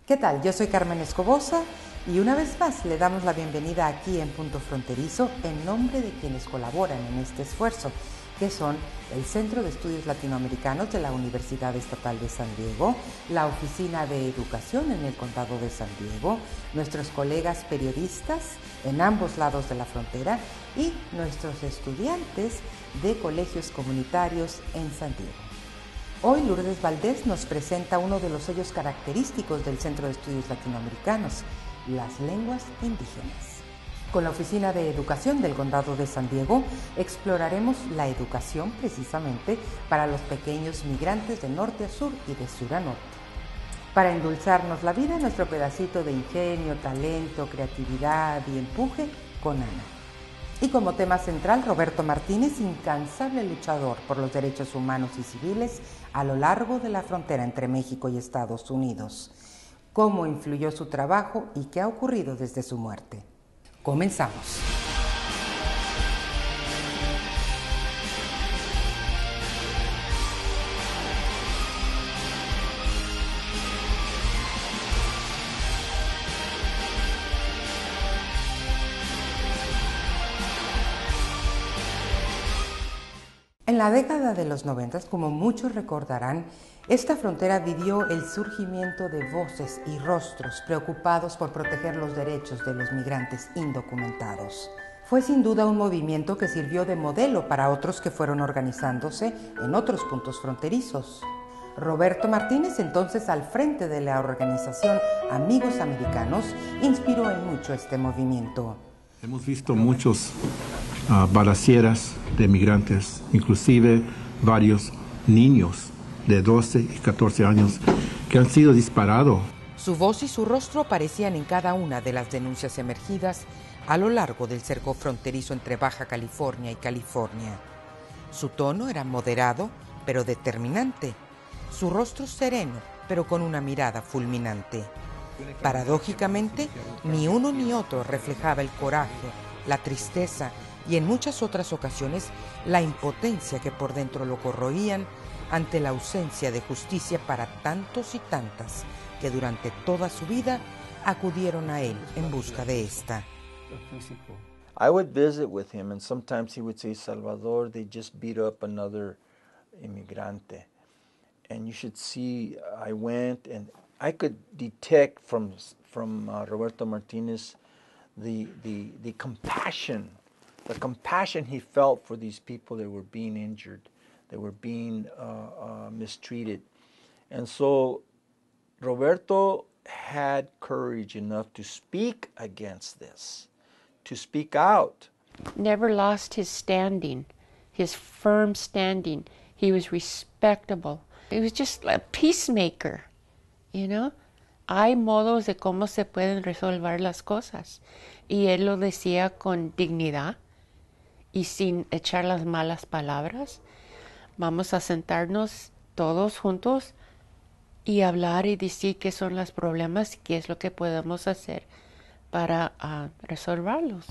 ¿Qué tal? Yo soy Carmen Escobosa y una vez más le damos la bienvenida aquí en Punto Fronterizo en nombre de quienes colaboran en este esfuerzo, que son el Centro de Estudios Latinoamericanos de la Universidad Estatal de San Diego, la Oficina de Educación en el Condado de San Diego, nuestros colegas periodistas en ambos lados de la frontera y nuestros estudiantes de colegios comunitarios en San Diego. Hoy Lourdes Valdés nos presenta uno de los sellos característicos del Centro de Estudios Latinoamericanos, las lenguas indígenas. Con la Oficina de Educación del Condado de San Diego exploraremos la educación precisamente para los pequeños migrantes de norte a sur y de sur a norte. Para endulzarnos la vida, nuestro pedacito de ingenio, talento, creatividad y empuje con Ana. Y como tema central, Roberto Martínez, incansable luchador por los derechos humanos y civiles a lo largo de la frontera entre México y Estados Unidos. Cómo influyó su trabajo y qué ha ocurrido desde su muerte. Comenzamos. En la década de los 90, como muchos recordarán, esta frontera vivió el surgimiento de voces y rostros preocupados por proteger los derechos de los migrantes indocumentados. Fue sin duda un movimiento que sirvió de modelo para otros que fueron organizándose en otros puntos fronterizos. Roberto Martínez, entonces al frente de la organización Amigos Americanos, inspiró en mucho este movimiento. Hemos visto muchos balaceras de migrantes, inclusive varios niños de 12 y 14 años que han sido disparados. Su voz y su rostro aparecían en cada una de las denuncias emergidas a lo largo del cerco fronterizo entre Baja California y California. Su tono era moderado, pero determinante. Su rostro sereno, pero con una mirada fulminante. Paradójicamente, ni uno ni otro reflejaba el coraje, la tristeza y en muchas otras ocasiones la impotencia que por dentro lo corroían ante la ausencia de justicia para tantos y tantas que durante toda su vida acudieron a él en busca de esta. I would visit with him and sometimes he would say, Salvador, they just beat up another immigrante. And you should see, I went and I could detect from Roberto Martinez the compassion he felt for these people that were being injured, that were being mistreated. And so Roberto had courage enough to speak against this, to speak out. Never lost his standing, his firm standing. He was respectable. He was just a peacemaker, you know. Hay modos de cómo se pueden resolver las cosas. Y él lo decía con dignidad y sin echar las malas palabras. Vamos a sentarnos todos juntos y hablar y decir qué son los problemas y qué es lo que podemos hacer para resolverlos.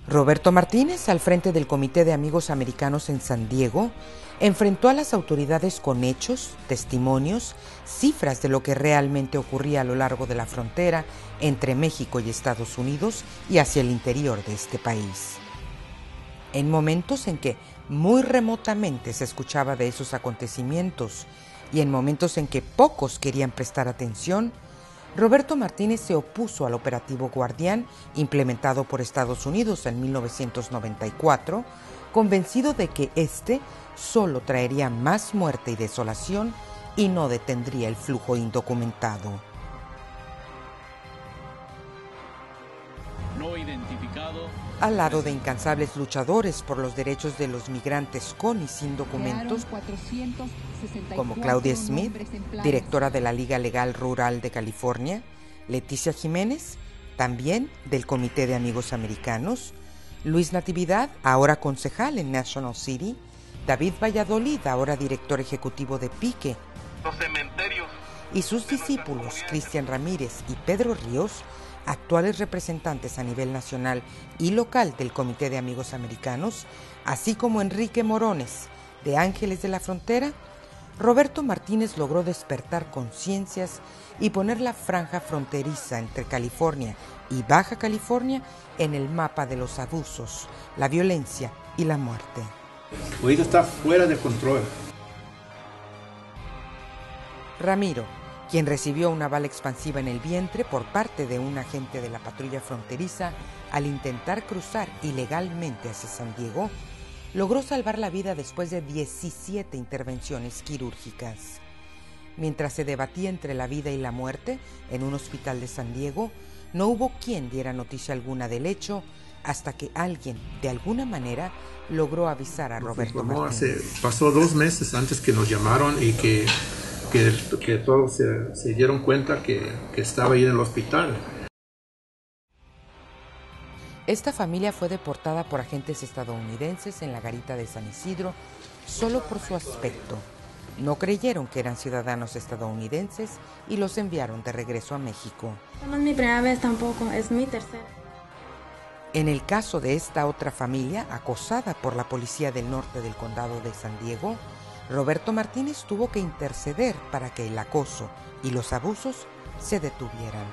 Roberto Martínez, al frente del Comité de Amigos Americanos en San Diego, enfrentó a las autoridades con hechos, testimonios, cifras de lo que realmente ocurría a lo largo de la frontera entre México y Estados Unidos y hacia el interior de este país. En momentos en que muy remotamente se escuchaba de esos acontecimientos y en momentos en que pocos querían prestar atención, Roberto Martínez se opuso al operativo Guardián implementado por Estados Unidos en 1994, convencido de que este solo traería más muerte y desolación y no detendría el flujo indocumentado. No identificado. Al lado de incansables luchadores por los derechos de los migrantes con y sin documentos, como Claudia Smith, directora de la Liga Legal Rural de California, Leticia Jiménez, también del Comité de Amigos Americanos, Luis Natividad, ahora concejal en National City, David Valladolid, ahora director ejecutivo de Pique, Los cementerios. Y sus discípulos, Cristian Ramírez y Pedro Ríos, actuales representantes a nivel nacional y local del Comité de Amigos Americanos, así como Enrique Morones, de Ángeles de la Frontera, Roberto Martínez logró despertar conciencias y poner la franja fronteriza entre California y Baja California en el mapa de los abusos, la violencia y la muerte. Ahorita está fuera de control. Ramiro, quien recibió una bala expansiva en el vientre por parte de un agente de la patrulla fronteriza al intentar cruzar ilegalmente hacia San Diego, logró salvar la vida después de 17 intervenciones quirúrgicas. Mientras se debatía entre la vida y la muerte en un hospital de San Diego, no hubo quien diera noticia alguna del hecho hasta que alguien, de alguna manera, logró avisar a Roberto Martínez. Pasó 2 meses antes que nos llamaron y que todos se dieron cuenta que estaba ahí en el hospital. Esta familia fue deportada por agentes estadounidenses en la garita de San Isidro solo por su aspecto. No creyeron que eran ciudadanos estadounidenses y los enviaron de regreso a México. No es mi primera vez tampoco, es mi tercera. En el caso de esta otra familia, acosada por la policía del norte del condado de San Diego, Roberto Martínez tuvo que interceder para que el acoso y los abusos se detuvieran.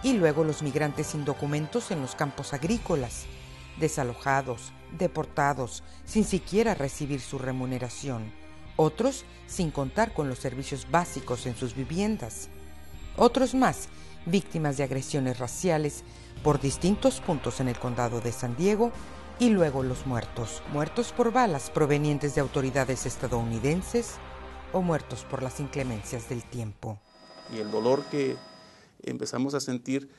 Y luego los migrantes sin documentos en los campos agrícolas, desalojados, deportados, sin siquiera recibir su remuneración. Otros sin contar con los servicios básicos en sus viviendas. Otros más, víctimas de agresiones raciales por distintos puntos en el condado de San Diego. Y luego los muertos por balas provenientes de autoridades estadounidenses o muertos por las inclemencias del tiempo. Y el dolor que empezamos a sentir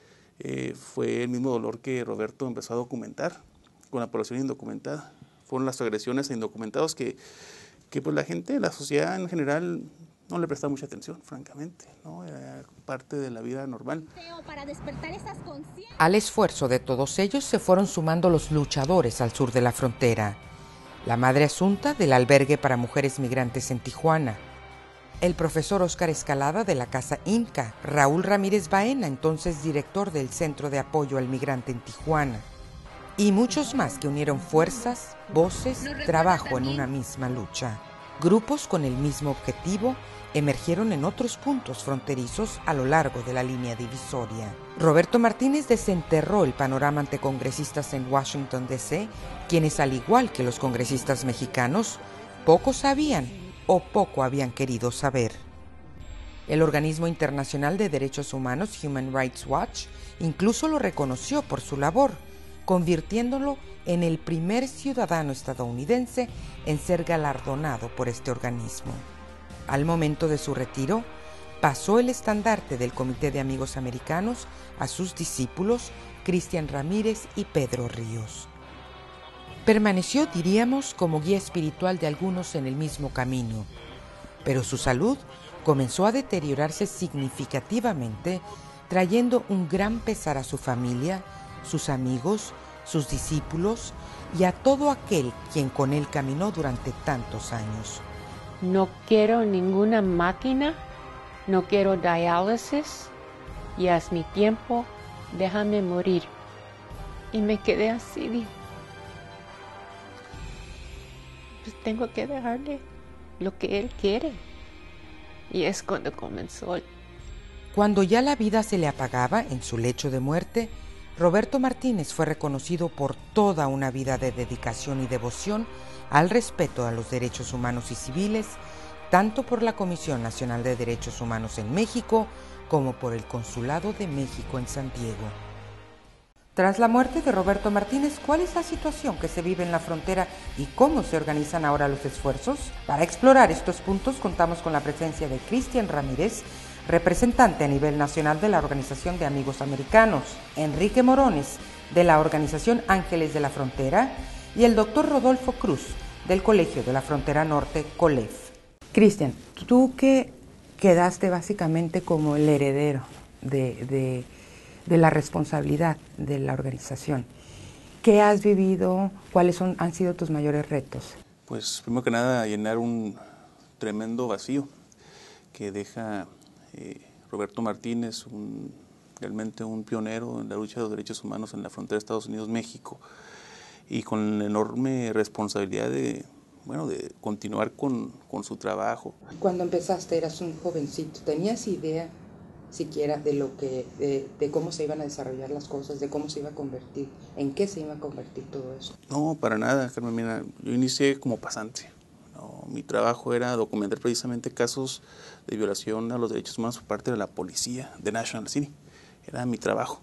fue el mismo dolor que Roberto empezó a documentar con la población indocumentada. Fueron las agresiones a indocumentados que pues la gente, la sociedad en general, no le prestaba mucha atención, francamente, ¿no? Era parte de la vida normal. Al esfuerzo de todos ellos se fueron sumando los luchadores al sur de la frontera. La madre Asunta del albergue para mujeres migrantes en Tijuana, el profesor Oscar Escalada de la Casa Inca, Raúl Ramírez Baena, entonces director del Centro de Apoyo al Migrante en Tijuana, y muchos más que unieron fuerzas, voces, trabajo en una misma lucha. Grupos con el mismo objetivo emergieron en otros puntos fronterizos a lo largo de la línea divisoria. Roberto Martínez desenterró el panorama ante congresistas en Washington, D.C., quienes, al igual que los congresistas mexicanos, poco sabían o poco habían querido saber. El organismo internacional de derechos humanos Human Rights Watch incluso lo reconoció por su labor, convirtiéndolo en el primer ciudadano estadounidense en ser galardonado por este organismo. Al momento de su retiro, pasó el estandarte del Comité de Amigos Americanos a sus discípulos Cristian Ramírez y Pedro Ríos. Permaneció, diríamos, como guía espiritual de algunos en el mismo camino, pero su salud comenzó a deteriorarse significativamente, trayendo un gran pesar a su familia, sus amigos, sus discípulos y a todo aquel quien con él caminó durante tantos años. No quiero ninguna máquina, no quiero diálisis, ya es mi tiempo, déjame morir. Y me quedé así, pues tengo que dejarle lo que él quiere. Y es cuando comenzó. Cuando ya la vida se le apagaba en su lecho de muerte, Roberto Martínez fue reconocido por toda una vida de dedicación y devoción al respeto a los derechos humanos y civiles, tanto por la Comisión Nacional de Derechos Humanos en México como por el Consulado de México en San Diego. Tras la muerte de Roberto Martínez, ¿cuál es la situación que se vive en la frontera y cómo se organizan ahora los esfuerzos? Para explorar estos puntos contamos con la presencia de Cristian Ramírez, representante a nivel nacional de la Organización de Amigos Americanos, Enrique Morones, de la Organización Ángeles de la Frontera, y el doctor Rodolfo Cruz, del Colegio de la Frontera Norte, COLEF. Cristian, tú que quedaste básicamente como el heredero de la responsabilidad de la organización, ¿qué has vivido? ¿Cuáles han sido tus mayores retos? Pues primero que nada llenar un tremendo vacío que deja Roberto Martínez, realmente un pionero en la lucha de los derechos humanos en la frontera de Estados Unidos-México, y con la enorme responsabilidad de bueno, de continuar con su trabajo. Cuando empezaste eras un jovencito, ¿tenías idea siquiera de lo que, de cómo se iban a desarrollar las cosas, de cómo se iba a convertir, en qué se iba a convertir todo eso? No, para nada, Carmen. Mira, yo inicié como pasante. ¿No? Mi trabajo era documentar precisamente casos de violación a los derechos humanos por parte de la policía de National City. Era mi trabajo,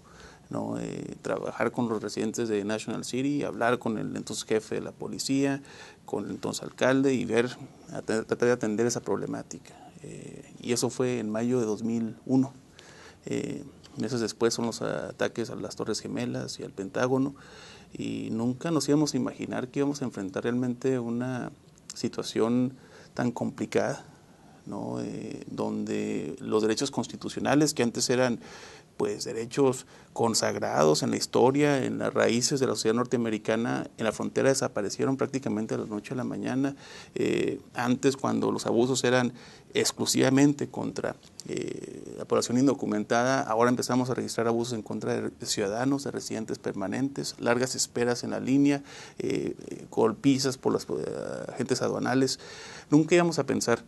¿no? Trabajar con los residentes de National City, hablar con el entonces jefe de la policía, con el entonces alcalde y tratar de atender esa problemática. Y eso fue en mayo de 2001. Meses después son los ataques a las Torres Gemelas y al Pentágono, y nunca nos íbamos a imaginar que íbamos a enfrentar realmente una situación tan complicada, ¿no? Donde los derechos constitucionales, que antes eran pues derechos consagrados en la historia, en las raíces de la sociedad norteamericana, en la frontera desaparecieron prácticamente de la noche a la mañana. Antes, cuando los abusos eran exclusivamente contra la población indocumentada, ahora empezamos a registrar abusos en contra de ciudadanos, de residentes permanentes, largas esperas en la línea, golpizas por los agentes aduanales. Nunca íbamos a pensar,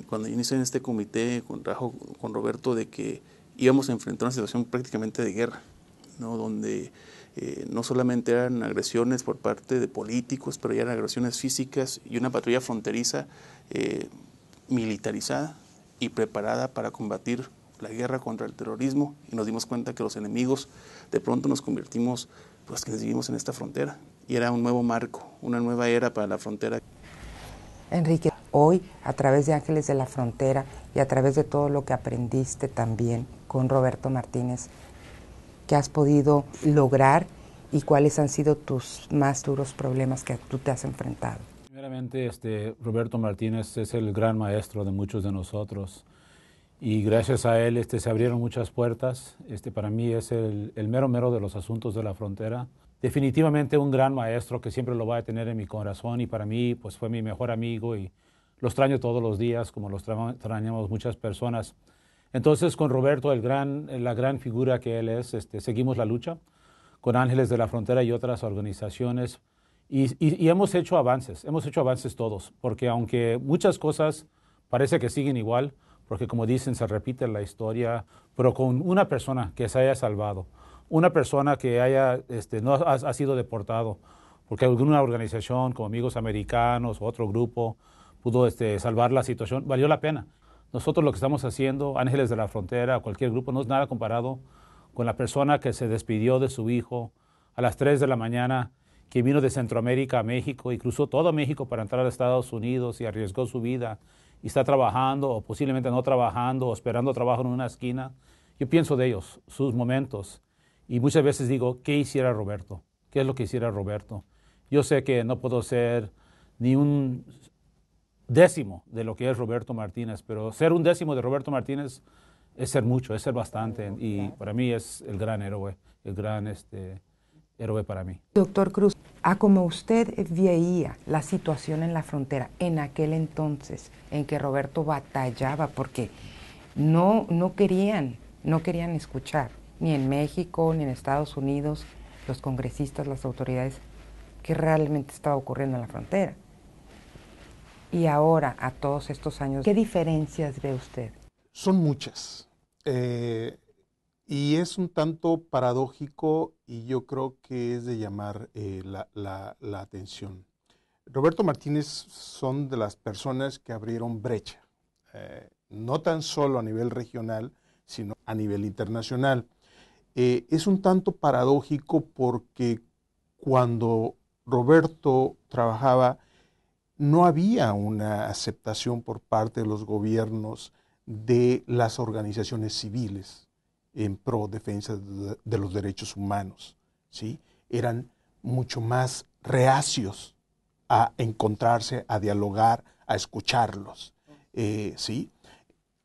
cuando inicié en este comité, trabajo con Roberto, de que íbamos a enfrentar una situación prácticamente de guerra, ¿no? Donde no solamente eran agresiones por parte de políticos, pero ya eran agresiones físicas y una patrulla fronteriza militarizada y preparada para combatir la guerra contra el terrorismo, y nos dimos cuenta que los enemigos de pronto nos convertimos, pues, que vivimos en esta frontera, y era un nuevo marco, una nueva era para la frontera. Enrique, hoy a través de Ángeles de la Frontera y a través de todo lo que aprendiste también con Roberto Martínez, ¿qué has podido lograr y cuáles han sido tus más duros problemas que tú te has enfrentado? Primeramente, Roberto Martínez es el gran maestro de muchos de nosotros, y gracias a él se abrieron muchas puertas. Para mí es el mero mero de los asuntos de la frontera. Definitivamente un gran maestro que siempre lo voy a tener en mi corazón, y para mí pues fue mi mejor amigo y lo extraño todos los días como lo extrañamos muchas personas. Entonces con Roberto, la gran figura que él es, seguimos la lucha con Ángeles de la Frontera y otras organizaciones, y hemos hecho avances todos, porque aunque muchas cosas parece que siguen igual, porque como dicen se repite la historia, pero con una persona que se haya salvado, una persona que no ha sido deportado, porque alguna organización como Amigos Americanos o otro grupo pudo salvar la situación, valió la pena. Nosotros lo que estamos haciendo, Ángeles de la Frontera, cualquier grupo, no es nada comparado con la persona que se despidió de su hijo a las 3 de la mañana, que vino de Centroamérica a México y cruzó todo México para entrar a Estados Unidos y arriesgó su vida y está trabajando o posiblemente no trabajando o esperando trabajo en una esquina. Yo pienso de ellos, sus momentos. Y muchas veces digo, ¿qué hiciera Roberto? ¿Qué es lo que hiciera Roberto? Yo sé que no puedo ser ni un décimo de lo que es Roberto Martínez, pero ser un décimo de Roberto Martínez es ser mucho, es ser bastante. Y para mí es el gran héroe, el gran héroe para mí. Doctor Cruz, a como usted veía la situación en la frontera en aquel entonces en que Roberto batallaba, porque no querían escuchar, ni en México, ni en Estados Unidos, los congresistas, las autoridades, qué realmente estaba ocurriendo en la frontera. Y ahora, a todos estos años, ¿qué diferencias ve usted? Son muchas. Y es un tanto paradójico, y yo creo que es de llamar la atención. Roberto Martínez son de las personas que abrieron brecha, no tan solo a nivel regional, sino a nivel internacional. Es un tanto paradójico porque cuando Roberto trabajaba no había una aceptación por parte de los gobiernos de las organizaciones civiles en pro defensa de los derechos humanos, ¿sí? Eran mucho más reacios a encontrarse, a dialogar, a escucharlos, ¿sí?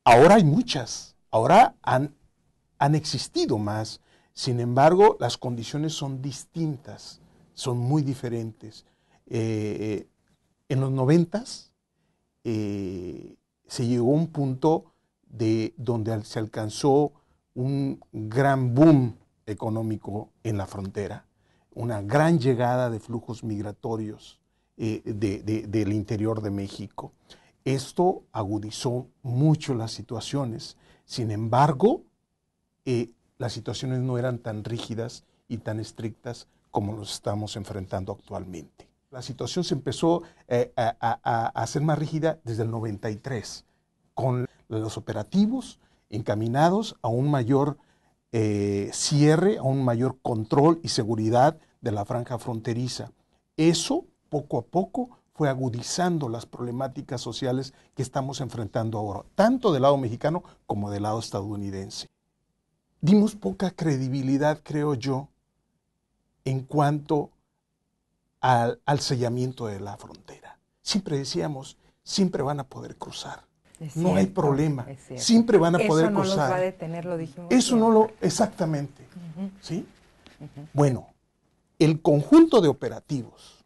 Ahora hay muchas, ahora han existido más, sin embargo, las condiciones son distintas, son muy diferentes. En los 90s se llegó a un punto donde se alcanzó un gran boom económico en la frontera, una gran llegada de flujos migratorios del interior de México. Esto agudizó mucho las situaciones. Sin embargo, las situaciones no eran tan rígidas y tan estrictas como nos estamos enfrentando actualmente. La situación se empezó a hacer más rígida desde el 93, con los operativos encaminados a un mayor cierre, a un mayor control y seguridad de la franja fronteriza. Eso, poco a poco, fue agudizando las problemáticas sociales que estamos enfrentando ahora, tanto del lado mexicano como del lado estadounidense. Dimos poca credibilidad, creo yo, en cuanto al sellamiento de la frontera. Siempre decíamos, siempre van a poder cruzar. No hay problema, siempre van a poder cruzar. Eso no los va a detener, lo dijimos. Eso no lo, exactamente. ¿Sí? Bueno, el conjunto de operativos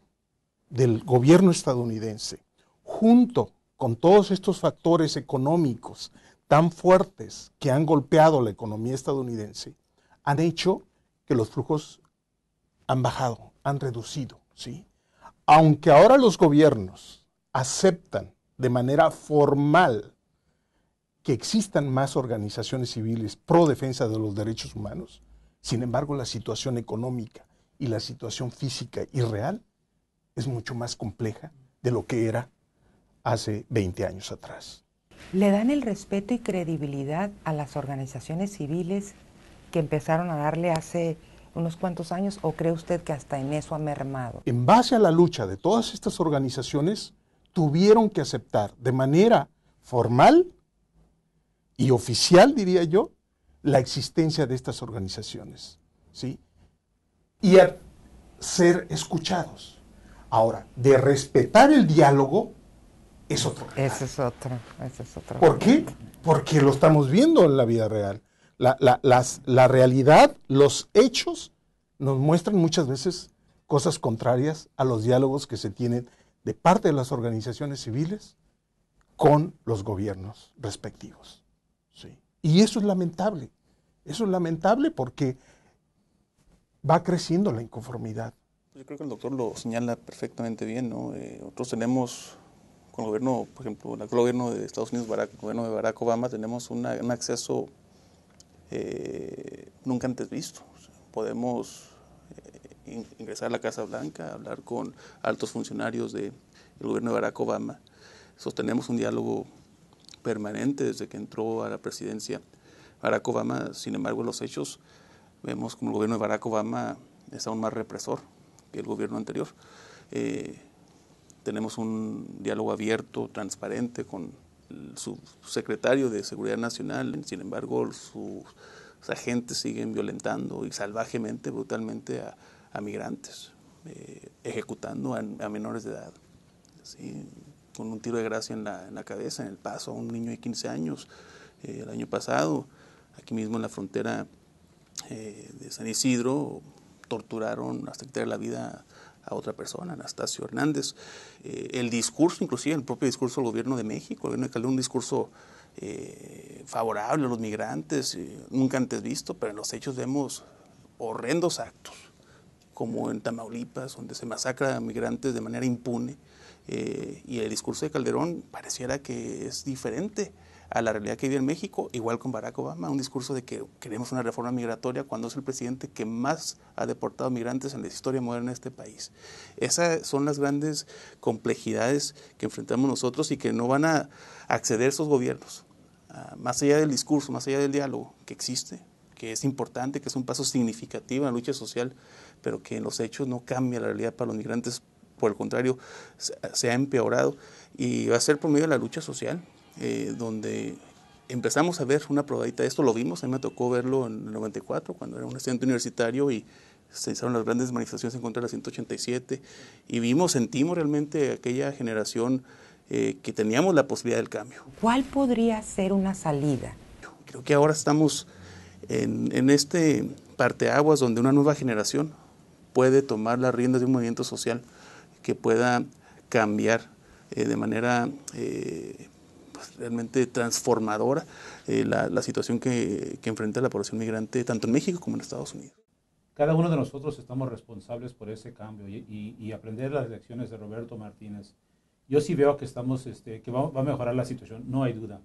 del gobierno estadounidense, junto con todos estos factores económicos tan fuertes que han golpeado la economía estadounidense, han hecho que los flujos han bajado, han reducido, ¿sí? Aunque ahora los gobiernos aceptan de manera formal que existan más organizaciones civiles pro defensa de los derechos humanos, sin embargo la situación económica y la situación física y real es mucho más compleja de lo que era hace 20 años atrás. ¿Le dan el respeto y credibilidad a las organizaciones civiles que empezaron a darle hace unos cuantos años, o cree usted que hasta en eso ha mermado? En base a la lucha de todas estas organizaciones, tuvieron que aceptar de manera formal y oficial, diría yo, la existencia de estas organizaciones, ¿sí? Y a ser escuchados. Ahora, de respetar el diálogo es otro. Ese es otro. ¿Por qué? Porque lo estamos viendo en la vida real. La realidad, los hechos, nos muestran muchas veces cosas contrarias a los diálogos que se tienen de parte de las organizaciones civiles con los gobiernos respectivos. Sí. Y eso es lamentable. Eso es lamentable porque va creciendo la inconformidad. Yo creo que el doctor lo señala perfectamente bien, ¿no? Nosotros tenemos, con el gobierno, por ejemplo, el gobierno de Estados Unidos, el gobierno de Barack Obama, tenemos un acceso nunca antes visto. O sea, podemos ingresar a la Casa Blanca, hablar con altos funcionarios del gobierno de Barack Obama. Sostenemos un diálogo permanente desde que entró a la presidencia Barack Obama. Sin embargo, los hechos, vemos como el gobierno de Barack Obama es aún más represor que el gobierno anterior. Tenemos un diálogo abierto, transparente con su secretario de Seguridad Nacional. Sin embargo, sus agentes siguen violentando y salvajemente, brutalmente a migrantes, ejecutando a menores de edad, ¿sí? Con un tiro de gracia en la cabeza, en el Paso, a un niño de 15 años. El año pasado, aquí mismo en la frontera de San Isidro, torturaron hasta quitarle la vida a otra persona, Anastasio Hernández. El discurso, inclusive el propio discurso del gobierno de México, el gobierno de Calderón, un discurso favorable a los migrantes, nunca antes visto, pero en los hechos vemos horrendos actos, como en Tamaulipas, donde se masacra a migrantes de manera impune, y el discurso de Calderón pareciera que es diferente a la realidad que vive en México, igual con Barack Obama, un discurso de que queremos una reforma migratoria cuando es el presidente que más ha deportado migrantes en la historia moderna de este país. Esas son las grandes complejidades que enfrentamos nosotros y que no van a acceder esos gobiernos, más allá del discurso, más allá del diálogo que existe, que es importante, que es un paso significativo en la lucha social, pero que en los hechos no cambia la realidad para los migrantes, por el contrario, se ha empeorado, y va a ser por medio de la lucha social, donde empezamos a ver una probadita de esto. Lo vimos, a mí me tocó verlo en el 94, cuando era un estudiante universitario y se hicieron las grandes manifestaciones en contra de la 187, y sentimos realmente aquella generación que teníamos la posibilidad del cambio. ¿Cuál podría ser una salida? Creo que ahora estamos en este parteaguas donde una nueva generación puede tomar las riendas de un movimiento social que pueda cambiar de manera realmente transformadora la situación que enfrenta la población migrante tanto en México como en Estados Unidos. cada uno de nosotros estamos responsables por ese cambio y aprender las lecciones de Roberto Martínez. Yo sí veo que que va a mejorar la situación, no hay duda.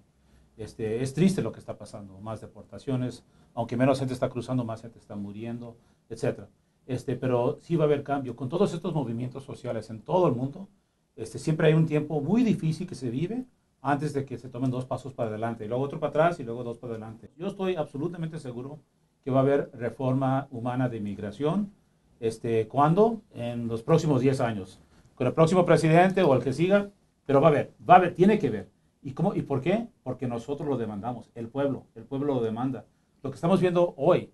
Es triste lo que está pasando, más deportaciones, aunque menos gente está cruzando, más gente está muriendo, etc. Pero sí va a haber cambio. Con todos estos movimientos sociales en todo el mundo, siempre hay un tiempo muy difícil que se vive antes de que se tomen 2 pasos para adelante, y luego otro para atrás y luego 2 para adelante. Yo estoy absolutamente seguro que va a haber reforma humana de inmigración. ¿Cuándo? En los próximos 10 años. Con el próximo presidente o el que siga, pero va a haber, tiene que haber. ¿Y cómo? ¿Y por qué? Porque nosotros lo demandamos, el pueblo lo demanda. Lo que estamos viendo hoy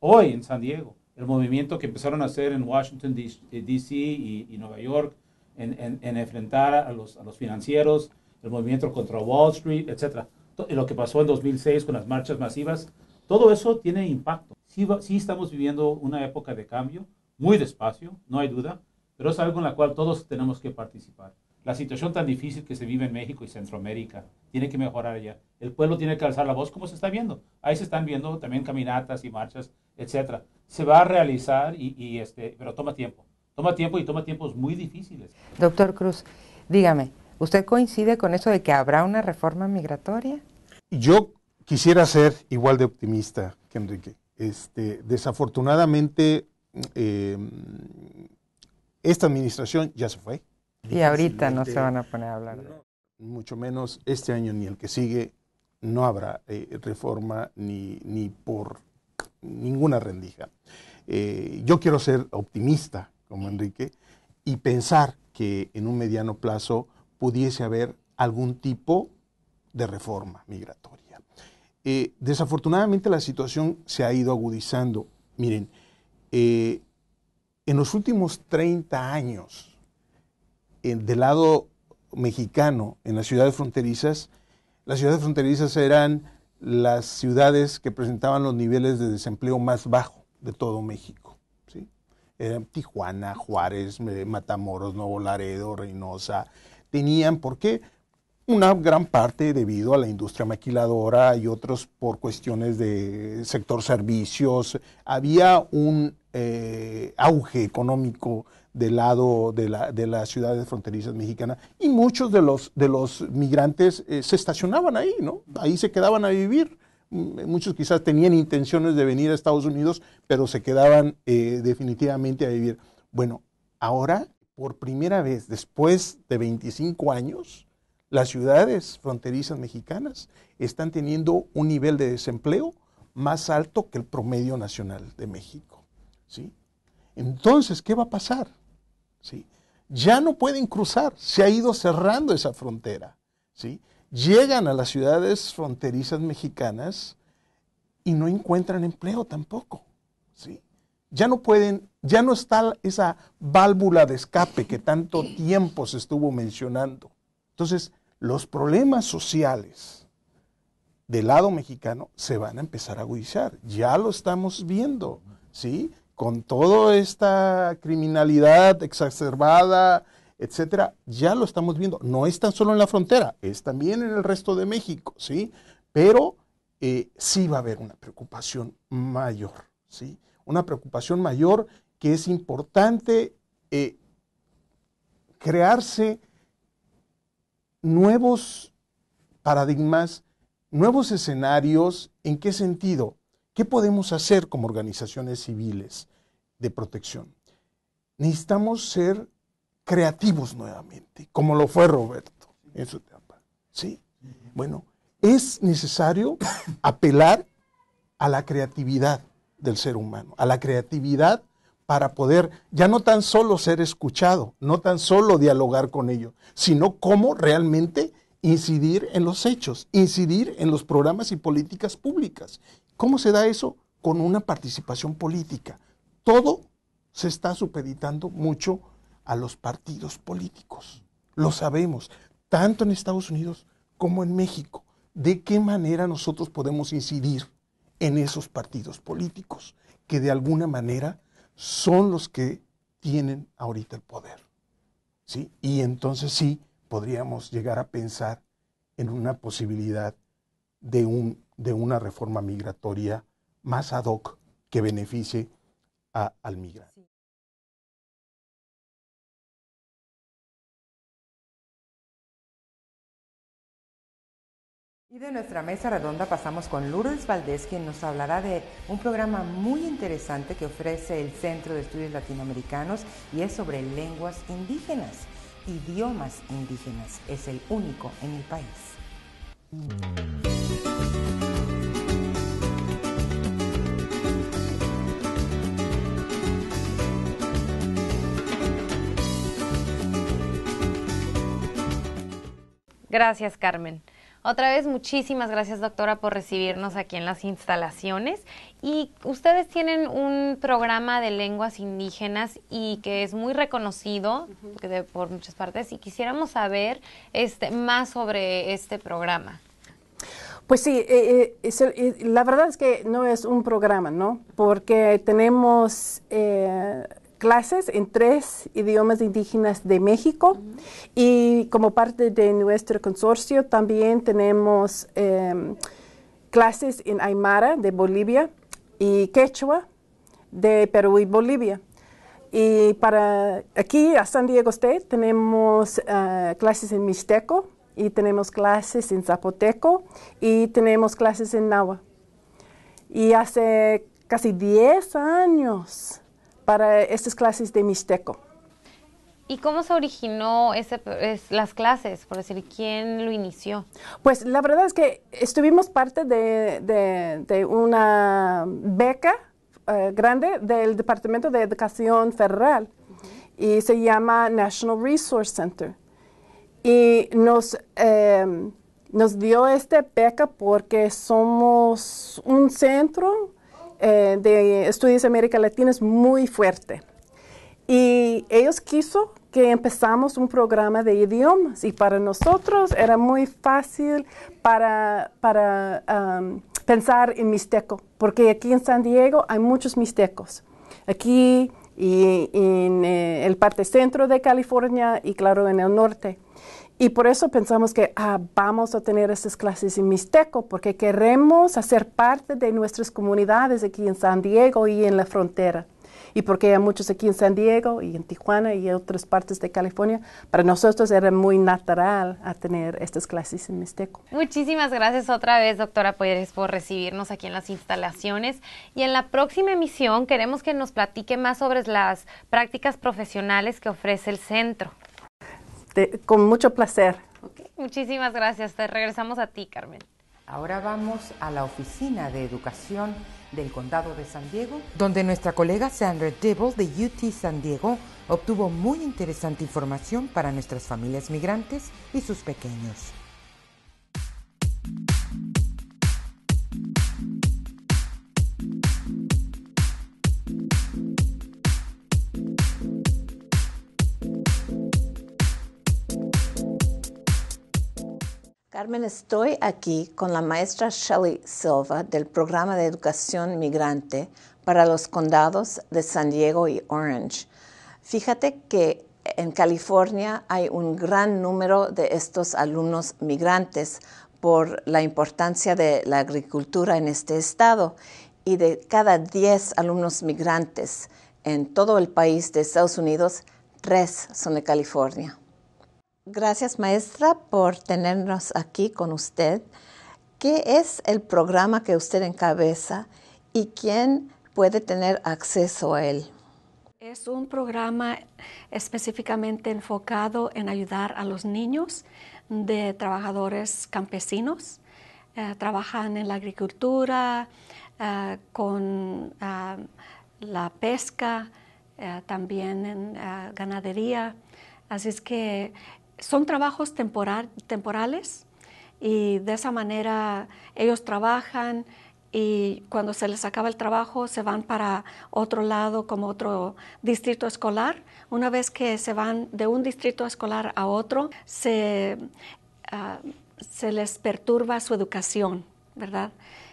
en San Diego, el movimiento que empezaron a hacer en Washington, D.C. y Nueva York, en enfrentar a los financieros, el movimiento contra Wall Street, etc. Y lo que pasó en 2006 con las marchas masivas, todo eso tiene impacto. Sí estamos viviendo una época de cambio, muy despacio, no hay duda, pero es algo en la cual todos tenemos que participar. La situación tan difícil que se vive en México y Centroamérica tiene que mejorar ya. El pueblo tiene que alzar la voz, como se está viendo. Ahí se están viendo también caminatas y marchas, etc. Se va a realizar, pero toma tiempo. Toma tiempo y toma tiempos muy difíciles. Doctor Cruz, dígame, ¿usted coincide con eso de que habrá una reforma migratoria? Yo quisiera ser igual de optimista que Enrique. Desafortunadamente, esta administración ya se fue. Y ahorita no se van a poner a hablar de eso. Mucho menos este año ni el que sigue no habrá reforma ni por ninguna rendija. Yo quiero ser optimista como Enrique y pensar que en un mediano plazo pudiese haber algún tipo de reforma migratoria. Desafortunadamente la situación se ha ido agudizando. Miren, en los últimos 30 años, del lado mexicano, en las ciudades fronterizas eran las ciudades que presentaban los niveles de desempleo más bajo de todo México. ¿Sí? Eran Tijuana, Juárez, Matamoros, Nuevo Laredo, Reynosa. Tenían, ¿por qué? Una gran parte debido a la industria maquiladora y otros por cuestiones de sector servicios. Había un auge económico del lado de las ciudades fronterizas mexicanas y muchos de los migrantes se estacionaban ahí, ¿no? Ahí se quedaban a vivir. Muchos quizás tenían intenciones de venir a Estados Unidos, pero se quedaban definitivamente a vivir. Bueno, ahora, por primera vez, después de 25 años, las ciudades fronterizas mexicanas están teniendo un nivel de desempleo más alto que el promedio nacional de México. ¿Sí? Entonces, ¿qué va a pasar? ¿Sí? Ya no pueden cruzar, se ha ido cerrando esa frontera. ¿Sí? Llegan a las ciudades fronterizas mexicanas y no encuentran empleo tampoco. ¿Sí? Ya no pueden, ya no está esa válvula de escape que tanto tiempo se estuvo mencionando. Entonces, los problemas sociales del lado mexicano se van a empezar a agudizar. Ya lo estamos viendo, ¿sí? Con toda esta criminalidad exacerbada, etcétera, ya lo estamos viendo. No es tan solo en la frontera, es también en el resto de México, ¿sí? Pero sí va a haber una preocupación mayor, ¿sí? Una preocupación mayor que es importante crearse nuevos paradigmas, nuevos escenarios. ¿En qué sentido? ¿Qué podemos hacer como organizaciones civiles de protección? Necesitamos ser creativos nuevamente, como lo fue Roberto en su etapa. ¿Sí? Bueno, es necesario apelar a la creatividad del ser humano, a la creatividad para poder ya no tan solo ser escuchado, no tan solo dialogar con ellos, sino cómo realmente incidir en los hechos, incidir en los programas y políticas públicas. ¿Cómo se da eso? Con una participación política. Todo se está supeditando mucho a los partidos políticos. Lo sabemos, tanto en Estados Unidos como en México. ¿De qué manera nosotros podemos incidir en esos partidos políticos que de alguna manera son los que tienen ahorita el poder? ¿Sí? Y entonces sí podríamos llegar a pensar en una posibilidad de una reforma migratoria más ad hoc que beneficie al migrante. Y de nuestra mesa redonda pasamos con Lourdes Valdés, quien nos hablará de un programa muy interesante que ofrece el Centro de Estudios Latinoamericanos y es sobre lenguas indígenas, idiomas indígenas. Es el único en el país. Gracias, Carmen. Otra vez, muchísimas gracias, doctora, por recibirnos aquí en las instalaciones. Y ustedes tienen un programa de lenguas indígenas y que es muy reconocido por muchas partes. Y quisiéramos saber más sobre este programa. Pues sí, la verdad es que no es un programa, ¿no? Porque tenemos clases en 3 idiomas indígenas de México y como parte de nuestro consorcio también tenemos clases en Aymara de Bolivia y Quechua de Perú y Bolivia. Y para aquí a San Diego State tenemos clases en Mixteco y tenemos clases en Zapoteco y tenemos clases en Náhuatl. Y hace casi 10 años para estas clases de Mixteco. ¿Y cómo se originó las clases? Por decir, ¿quién lo inició? Pues la verdad es que estuvimos parte de una beca grande del Departamento de Educación Federal y se llama National Resource Center. Y nos dio esta beca porque somos un centro de estudios de América Latina muy fuerte. Y ellos quiso que empezamos un programa de idiomas y para nosotros era muy fácil para pensar en mixteco, porque aquí en San Diego hay muchos mixtecos. Aquí y en el parte centro de California y claro en el norte. Y por eso pensamos que vamos a tener estas clases en mixteco, porque queremos hacer parte de nuestras comunidades aquí en San Diego y en la frontera. Y porque hay muchos aquí en San Diego y en Tijuana y en otras partes de California, para nosotros era muy natural a tener estas clases en mixteco. Muchísimas gracias otra vez, doctora Pérez, por recibirnos aquí en las instalaciones. Y en la próxima emisión queremos que nos platique más sobre las prácticas profesionales que ofrece el centro. Con mucho placer. Okay. Muchísimas gracias. Te regresamos a ti, Carmen. Ahora vamos a la Oficina de Educación del Condado de San Diego, donde nuestra colega Sandra Dibble de UT San Diego obtuvo muy interesante información para nuestras familias migrantes y sus pequeños. Carmen, estoy aquí con la maestra Shelley Silva del Programa de Educación Migrante para los condados de San Diego y Orange. Fíjate que en California hay un gran número de estos alumnos migrantes por la importancia de la agricultura en este estado y de cada 10 alumnos migrantes en todo el país de Estados Unidos, 3 son de California. Gracias, maestra, por tenernos aquí con usted. ¿Qué es el programa que usted encabeza y quién puede tener acceso a él? Es un programa específicamente enfocado en ayudar a los niños de trabajadores campesinos. Trabajan en la agricultura, con la pesca, también en ganadería. Así es que son trabajos temporales y de esa manera ellos trabajan y cuando se les acaba el trabajo se van para otro lado como otro distrito escolar. Una vez que se van de un distrito escolar a otro, se les perturba su educación, ¿verdad?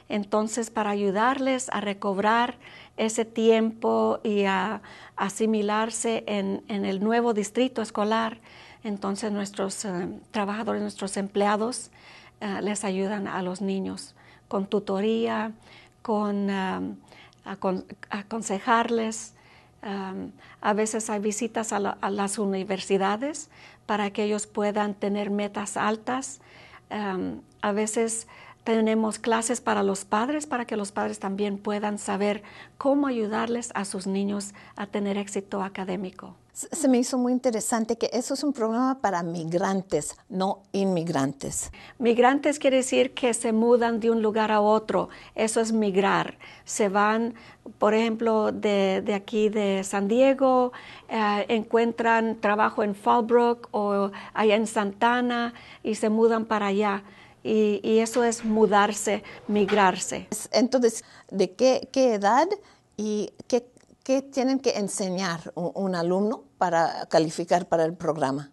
Entonces, para ayudarles a recobrar ese tiempo y a asimilarse en el nuevo distrito escolar, entonces nuestros trabajadores, nuestros empleados les ayudan a los niños con tutoría, con aconsejarles. A veces hay visitas a las universidades para que ellos puedan tener metas altas. A veces tenemos clases para los padres, para que los padres también puedan saber cómo ayudarles a sus niños a tener éxito académico. Se me hizo muy interesante que eso es un programa para migrantes, no inmigrantes. Migrantes quiere decir que se mudan de un lugar a otro. Eso es migrar. Se van, por ejemplo, de aquí de San Diego, encuentran trabajo en Fallbrook o allá en Santana y se mudan para allá. Y eso es mudarse, migrarse. Entonces, ¿de qué edad y qué tienen que enseñar un alumno para calificar para el programa?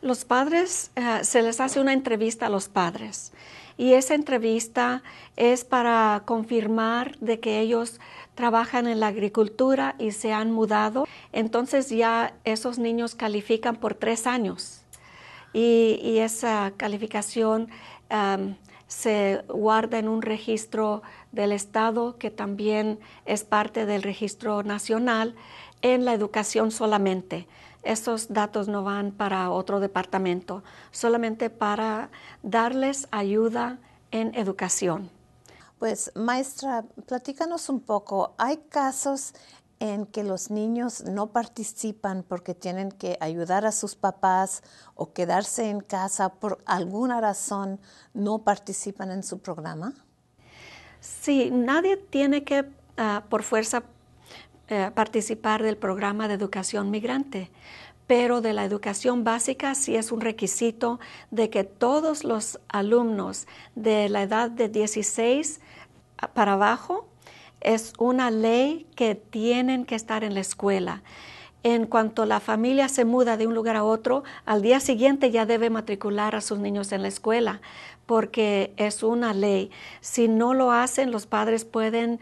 Los padres, se les hace una entrevista a los padres y esa entrevista es para confirmar de que ellos trabajan en la agricultura y se han mudado. Entonces ya esos niños califican por 3 años. Y esa calificación se guarda en un registro del Estado que también es parte del registro nacional en la educación solamente. Esos datos no van para otro departamento, solamente para darles ayuda en educación. Pues, maestra, platícanos un poco. ¿Hay casos en que los niños no participan porque tienen que ayudar a sus papás o quedarse en casa por alguna razón, no participan en su programa? Sí, nadie tiene que por fuerza participar del programa de educación migrante, pero de la educación básica sí es un requisito de que todos los alumnos de la edad de 16 para abajo es una ley que tienen que estar en la escuela. En cuanto la familia se muda de un lugar a otro, al día siguiente ya debe matricular a sus niños en la escuela, porque es una ley. Si no lo hacen, los padres pueden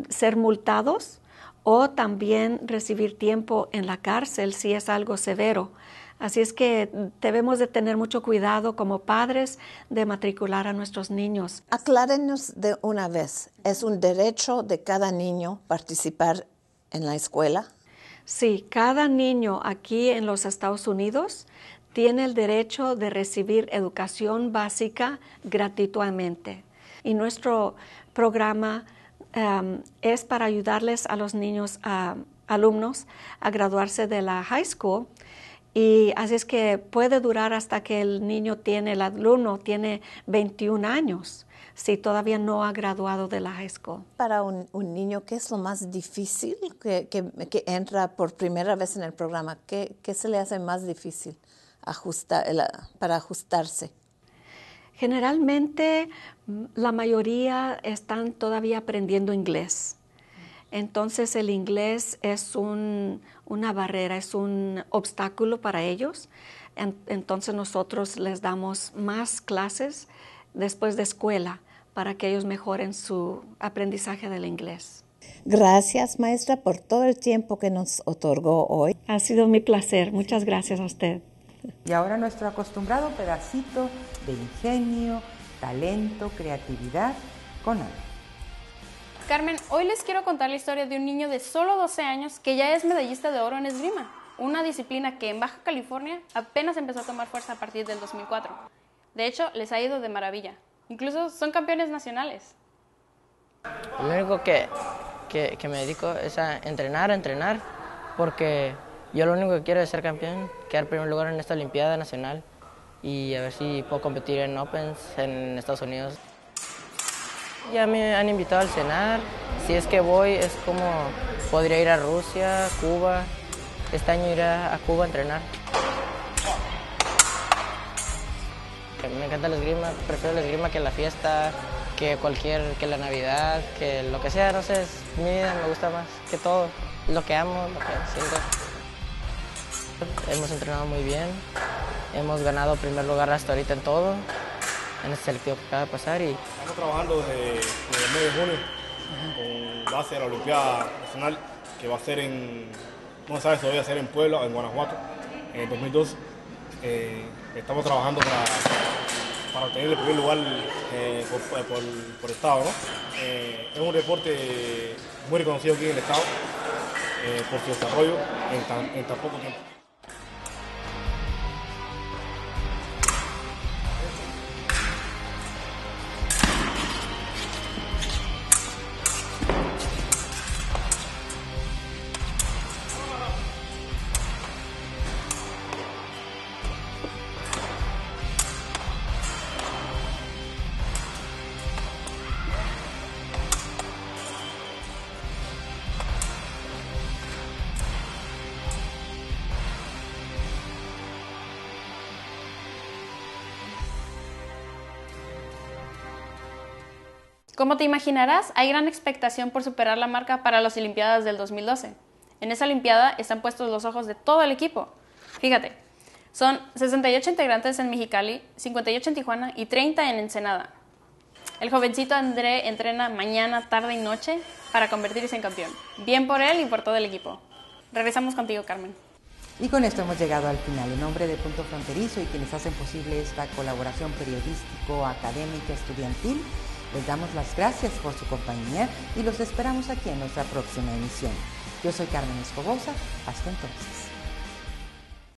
ser multados o también recibir tiempo en la cárcel si es algo severo. Así es que debemos de tener mucho cuidado como padres de matricular a nuestros niños. Aclárenos de una vez, ¿es un derecho de cada niño participar en la escuela? Sí, cada niño aquí en los Estados Unidos tiene el derecho de recibir educación básica gratuitamente. Y nuestro programa es para ayudarles a los niños, alumnos, a graduarse de la high school. Y así es que puede durar hasta que el alumno tiene 21 años, si todavía no ha graduado de la high school. Para un niño, ¿qué es lo más difícil que entra por primera vez en el programa? ¿Qué se le hace más difícil para ajustarse? Generalmente, la mayoría están todavía aprendiendo inglés. Entonces el inglés es una barrera, es un obstáculo para ellos. Entonces nosotros les damos más clases después de escuela para que ellos mejoren su aprendizaje del inglés. Gracias, maestra, por todo el tiempo que nos otorgó hoy. Ha sido mi placer. Muchas gracias a usted. Y ahora nuestro acostumbrado pedacito de ingenio, talento, creatividad con Ana. Carmen, hoy les quiero contar la historia de un niño de solo 12 años que ya es medallista de oro en esgrima, una disciplina que en Baja California apenas empezó a tomar fuerza a partir del 2004. De hecho, les ha ido de maravilla. Incluso son campeones nacionales. Lo único que me dedico es a entrenar, porque yo lo único que quiero es ser campeón, quedar primer lugar en esta Olimpiada Nacional y a ver si puedo competir en Opens en Estados Unidos. Ya me han invitado al cenar, si es que voy es como podría ir a Rusia, Cuba, este año iré a Cuba a entrenar. Me encanta la esgrima, prefiero la esgrima que la fiesta, que la Navidad, que lo que sea, no sé, es mi vida, me gusta más que todo, lo que amo, lo que siento. Hemos entrenado muy bien, hemos ganado primer lugar hasta ahorita en todo, en este selectivo que acaba de pasar. Estamos trabajando desde el mes de junio con base a la Olimpiada Nacional que va a ser no sabes todavía, ser en Puebla, en Guanajuato, en el 2012. Estamos trabajando para obtener el primer lugar por estado, ¿no? Es un deporte muy reconocido aquí en el estado por su desarrollo en tan poco tiempo. Como te imaginarás, hay gran expectación por superar la marca para las Olimpiadas del 2012. En esa Olimpiada están puestos los ojos de todo el equipo. Fíjate, son 68 integrantes en Mexicali, 58 en Tijuana y 30 en Ensenada. El jovencito André entrena mañana, tarde y noche para convertirse en campeón. Bien por él y por todo el equipo. Regresamos contigo, Carmen. Y con esto hemos llegado al final. En nombre de Punto Fronterizo y quienes hacen posible esta colaboración periodístico, académica, estudiantil, les damos las gracias por su compañía y los esperamos aquí en nuestra próxima emisión. Yo soy Carmen Escobosa. Hasta entonces.